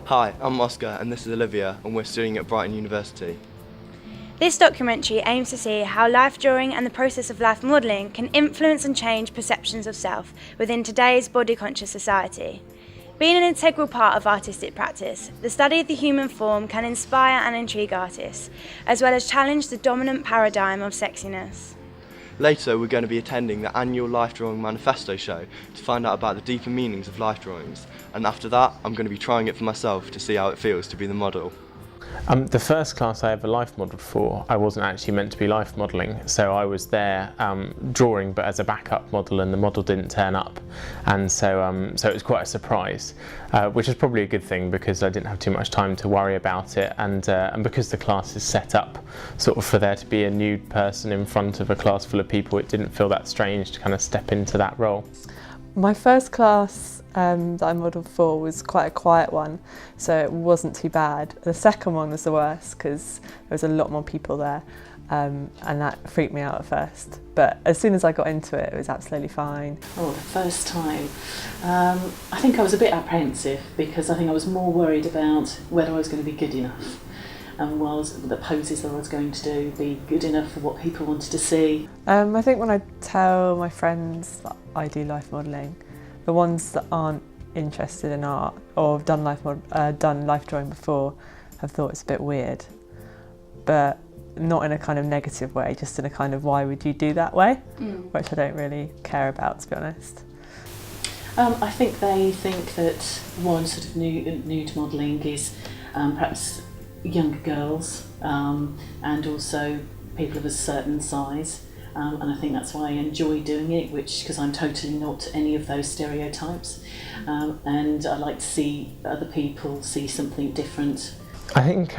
Hi, I'm Oscar and this is Olivia and we're studying at Brighton University. This documentary aims to see how life drawing and the process of life modelling can influence and change perceptions of self within today's body-conscious society. Being an integral part of artistic practice, the study of the human form can inspire and intrigue artists, as well as challenge the dominant paradigm of sexiness. Later we're going to be attending the annual Life Drawing Manifesto show to find out about the deeper meanings of life drawings, and after that I'm going to be trying it for myself to see how it feels to be the model. The first class I ever life modelled for, I wasn't actually meant to be life modelling, so I was there drawing but as a backup model, and the model didn't turn up, and so it was quite a surprise, which is probably a good thing because I didn't have too much time to worry about it, and because the class is set up sort of for there to be a nude person in front of a class full of people, it didn't feel that strange to kind of step into that role. My first class that I modelled for was quite a quiet one, so it wasn't too bad. The second one was the worst because there was a lot more people there, and that freaked me out at first. But as soon as I got into it, it was absolutely fine. Oh, the first time. I think I was a bit apprehensive because I think I was more worried about whether I was going to be good enough and was the poses that I was going to do be good enough for what people wanted to see. I think when I tell my friends that I do life modelling, the ones that aren't interested in art or have done life drawing before have thought it's a bit weird, but not in a kind of negative way, just in a kind of why would you do that way, which I don't really care about, to be honest. I think they think that one sort of nude modelling is perhaps younger girls and also people of a certain size. And I think that's why I enjoy doing it, because I'm totally not any of those stereotypes, and I like to see other people see something different. I think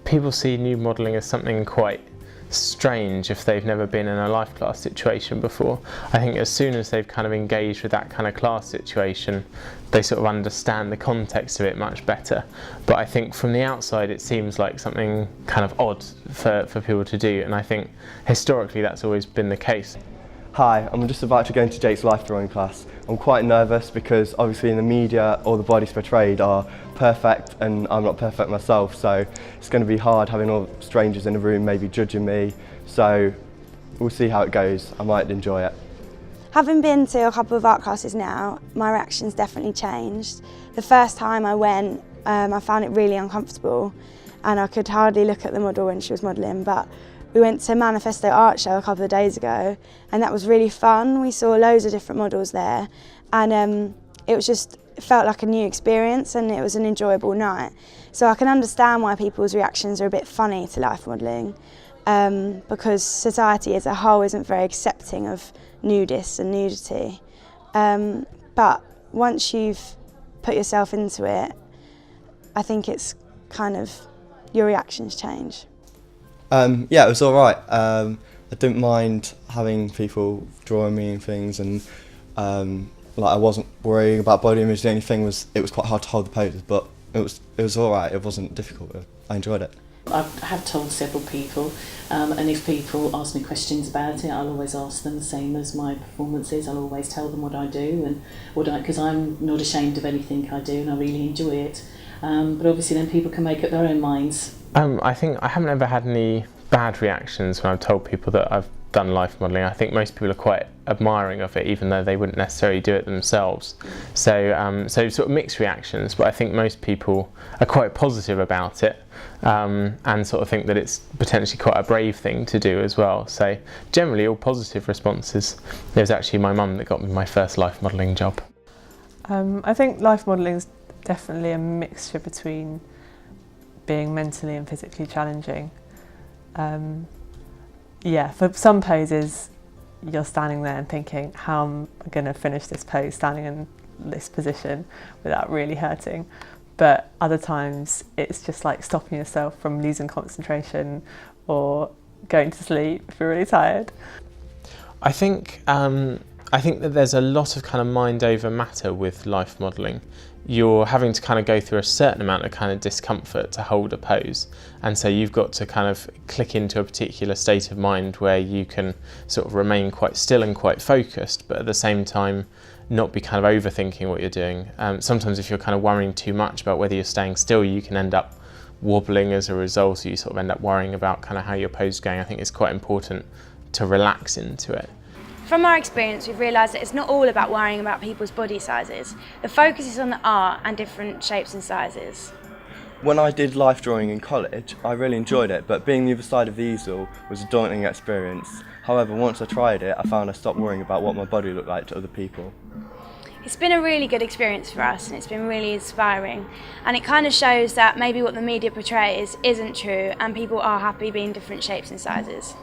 people see nude modelling as something quite strange if they've never been in a life class situation before. I think as soon as they've kind of engaged with that kind of class situation, they sort of understand the context of it much better. But I think from the outside it seems like something kind of odd for people to do, and I think historically that's always been the case. Hi, I'm just about to go into Jake's life drawing class. I'm quite nervous because obviously in the media all the bodies portrayed are perfect and I'm not perfect myself, so it's going to be hard having all strangers in the room maybe judging me, so we'll see how it goes. I might enjoy it. Having been to a couple of art classes now, my reaction's definitely changed. The first time I went, I found it really uncomfortable and I could hardly look at the model when she was modelling, but we went to Manifesto Art Show a couple of days ago and that was really fun. We saw loads of different models there and it felt like a new experience and it was an enjoyable night. So I can understand why people's reactions are a bit funny to life modelling because society as a whole isn't very accepting of nudists and nudity. But once you've put yourself into it, I think it's kind of, your reactions change. Yeah, it was alright. I didn't mind having people drawing me and things, and I wasn't worrying about body image. The only thing was it was quite hard to hold the poses, but it was alright. It wasn't difficult. I enjoyed it. I have told several people, and if people ask me questions about it, I'll always ask them the same as my performances. I'll always tell them what I do and because I'm not ashamed of anything I do and I really enjoy it. But obviously then people can make up their own minds. I think I haven't ever had any bad reactions when I've told people that I've done life modelling. I think most people are quite admiring of it, even though they wouldn't necessarily do it themselves. So sort of mixed reactions, but I think most people are quite positive about it and sort of think that it's potentially quite a brave thing to do as well. So generally all positive responses. It was actually my mum that got me my first life modelling job. I think life modelling is definitely a mixture between being mentally and physically challenging. Yeah, for some poses you're standing there and thinking, how am I going to finish this pose standing in this position without really hurting? But other times it's just like stopping yourself from losing concentration or going to sleep if you're really tired. I think that there's a lot of kind of mind over matter with life modelling. You're having to kind of go through a certain amount of kind of discomfort to hold a pose, and so you've got to kind of click into a particular state of mind where you can sort of remain quite still and quite focused, but at the same time not be kind of overthinking what you're doing. Sometimes if you're kind of worrying too much about whether you're staying still, you can end up wobbling as a result, so you sort of end up worrying about kind of how your pose is going. I think it's quite important to relax into it. From our experience, we've realised that it's not all about worrying about people's body sizes. The focus is on the art and different shapes and sizes. When I did life drawing in college, I really enjoyed it, but being the other side of the easel was a daunting experience. However, once I tried it, I found I stopped worrying about what my body looked like to other people. It's been a really good experience for us, and it's been really inspiring, and it kind of shows that maybe what the media portrays isn't true and people are happy being different shapes and sizes.